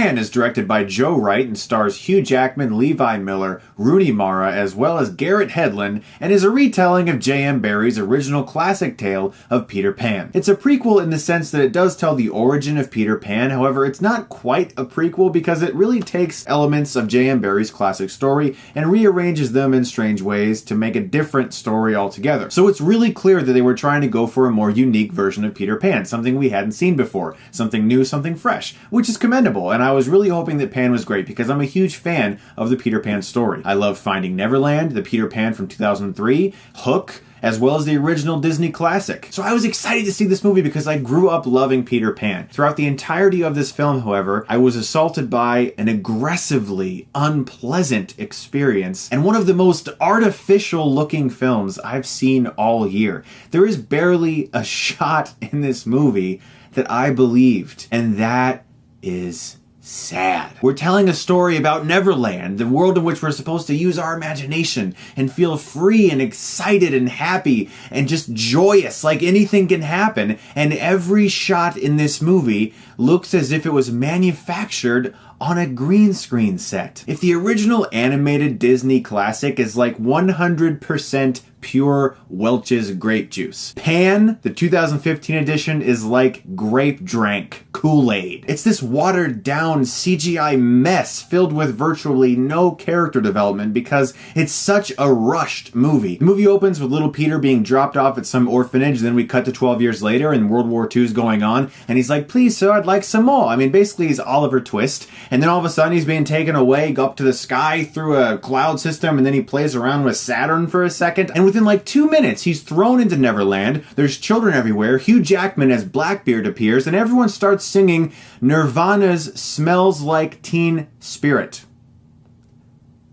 Pan is directed by Joe Wright and stars Hugh Jackman, Levi Miller, Rooney Mara, as well as Garrett Hedlund, and is a retelling of J.M. Barrie's original classic tale of Peter Pan. It's a prequel in the sense that it does tell the origin of Peter Pan, however, it's not quite a prequel because it really takes elements of J.M. Barrie's classic story and rearranges them in strange ways to make a different story altogether. So it's really clear that they were trying to go for a more unique version of Peter Pan, something we hadn't seen before, something new, something fresh, which is commendable, and I was really hoping that Pan was great because I'm a huge fan of the Peter Pan story. I love Finding Neverland, the Peter Pan from 2003, Hook, as well as the original Disney classic. So I was excited to see this movie because I grew up loving Peter Pan. Throughout the entirety of this film, however, I was assaulted by an aggressively unpleasant experience and one of the most artificial looking films I've seen all year. There is barely a shot in this movie that I believed, and that is sad. We're telling a story about Neverland, the world in which we're supposed to use our imagination and feel free and excited and happy and just joyous, like anything can happen. And every shot in this movie looks as if it was manufactured on a green screen set. If the original animated Disney classic is like 100% pure Welch's grape juice, Pan, the 2015 edition, is like grape drank Kool-Aid. It's this watered down CGI mess filled with virtually no character development because it's such a rushed movie. The movie opens with little Peter being dropped off at some orphanage, then we cut to 12 years later and World War II is going on, and he's like, "Please sir, I'd like some more." I mean, basically he's Oliver Twist, and then all of a sudden he's being taken away, go up to the sky through a cloud system, and then he plays around with Saturn for a second, and within like 2 minutes he's thrown into Neverland. There's children everywhere, Hugh Jackman as Blackbeard appears, and everyone starts singing Nirvana's Smells Like Teen Spirit.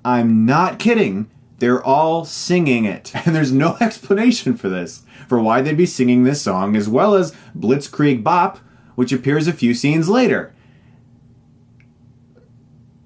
I'm not kidding. They're all singing it. And there's no explanation for this, for why they'd be singing this song, as well as Blitzkrieg Bop, which appears a few scenes later.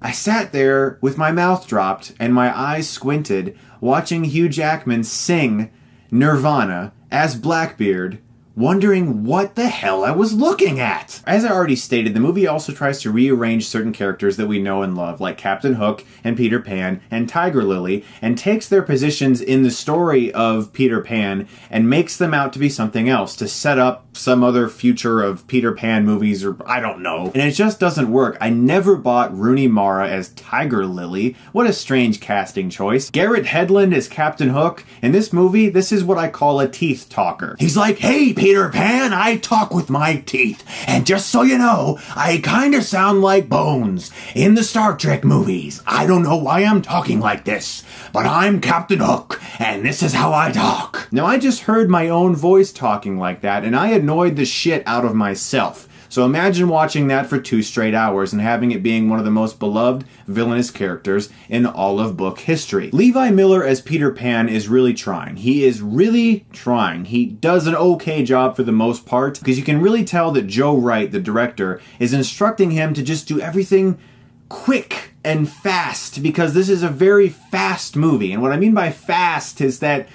I sat there with my mouth dropped and my eyes squinted, watching Hugh Jackman sing Nirvana as Blackbeard, wondering what the hell I was looking at. As I already stated, the movie also tries to rearrange certain characters that we know and love, like Captain Hook and Peter Pan and Tiger Lily, and takes their positions in the story of Peter Pan and makes them out to be something else, to set up some other future of Peter Pan movies, or I don't know. And it just doesn't work. I never bought Rooney Mara as Tiger Lily. What a strange casting choice. Garrett Hedlund as Captain Hook. In this movie, this is what I call a teeth talker. He's like, "Hey, Peter Pan, I talk with my teeth. And just so you know, I kinda sound like Bones in the Star Trek movies. I don't know why I'm talking like this, but I'm Captain Hook, and this is how I talk." Now, I just heard my own voice talking like that, and I annoyed the shit out of myself. So imagine watching that for 2 straight hours and having it being one of the most beloved villainous characters in all of book history. Levi Miller as Peter Pan is really trying. He is really trying. He does an okay job for the most part, because you can really tell that Joe Wright, the director, is instructing him to just do everything quick and fast, because this is a very fast movie. And what I mean by fast is that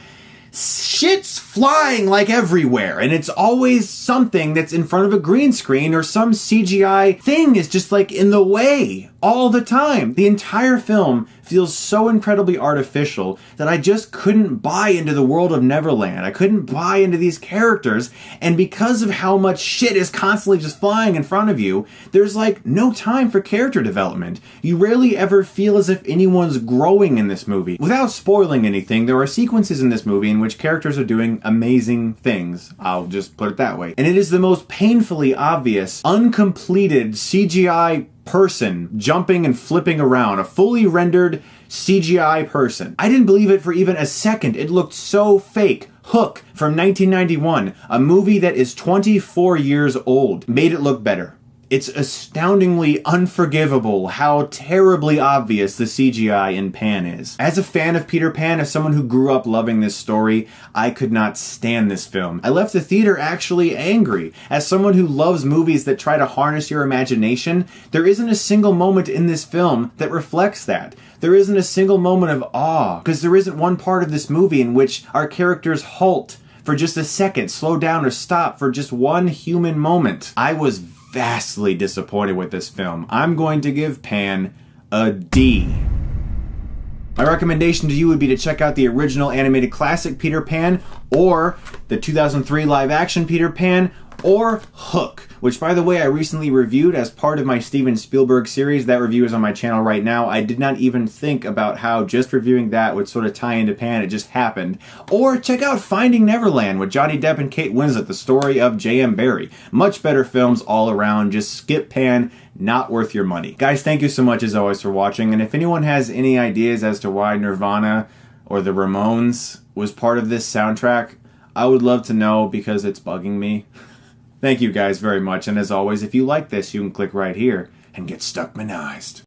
shit's flying like everywhere, and it's always something that's in front of a green screen or some CGI thing is just like in the way all the time. The entire film feels so incredibly artificial that I just couldn't buy into the world of Neverland. I couldn't buy into these characters, and because of how much shit is constantly just flying in front of you, there's like no time for character development. You rarely ever feel as if anyone's growing in this movie. Without spoiling anything, there are sequences in this movie in which characters are doing amazing things. I'll just put it that way. And it is the most painfully obvious, uncompleted CGI person jumping and flipping around, a fully rendered CGI person. I didn't believe it for even a second. It looked so fake. Hook from 1991, a movie that is 24 years old, made it look better. It's astoundingly unforgivable how terribly obvious the CGI in Pan is. As a fan of Peter Pan, as someone who grew up loving this story, I could not stand this film. I left the theater actually angry. As someone who loves movies that try to harness your imagination, there isn't a single moment in this film that reflects that. There isn't a single moment of awe, because there isn't one part of this movie in which our characters halt for just a second, slow down, or stop for just one human moment. I was vastly disappointed with this film. I'm going to give Pan a D. My recommendation to you would be to check out the original animated classic Peter Pan, or the 2003 live-action Peter Pan, or Hook, which, by the way, I recently reviewed as part of my Steven Spielberg series. That review is on my channel right now. I did not even think about how just reviewing that would sort of tie into Pan. It just happened. Or check out Finding Neverland with Johnny Depp and Kate Winslet, the story of J.M. Barrie. Much better films all around. Just skip Pan. Not worth your money. Guys, thank you so much as always for watching. And if anyone has any ideas as to why Nirvana or the Ramones was part of this soundtrack, I would love to know because it's bugging me. Thank you guys very much, and as always, if you like this, you can click right here and get Stuckmanized.